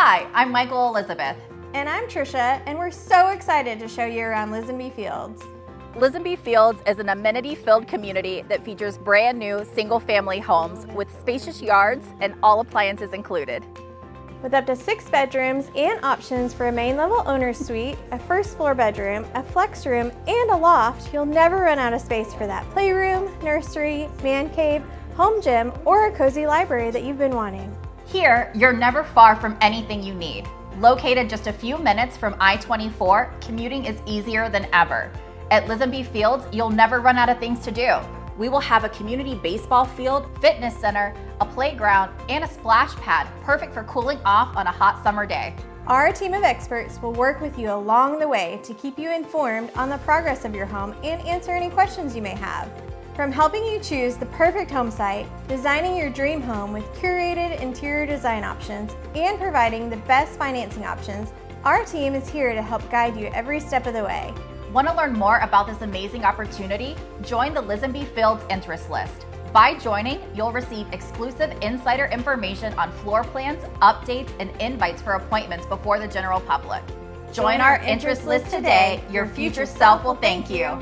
Hi, I'm Michael Elizabeth. And I'm Trisha, and we're so excited to show you around Lisenbee Fields. Lisenbee Fields is an amenity-filled community that features brand new single-family homes with spacious yards and all appliances included. With up to 6 bedrooms and options for a main level owner's suite, a first floor bedroom, a flex room, and a loft, you'll never run out of space for that playroom, nursery, man cave, home gym, or a cozy library that you've been wanting. Here, you're never far from anything you need. Located just a few minutes from I-24, commuting is easier than ever. At Lisenbee Fields, you'll never run out of things to do. We will have a community baseball field, fitness center, a playground, and a splash pad, perfect for cooling off on a hot summer day. Our team of experts will work with you along the way to keep you informed on the progress of your home and answer any questions you may have. From helping you choose the perfect home site, designing your dream home with curated interior design options, and providing the best financing options, our team is here to help guide you every step of the way. Want to learn more about this amazing opportunity? Join the Lisenbee Fields interest list. By joining, you'll receive exclusive insider information on floor plans, updates, and invites for appointments before the general public. Join our interest list today. Your future self will thank you.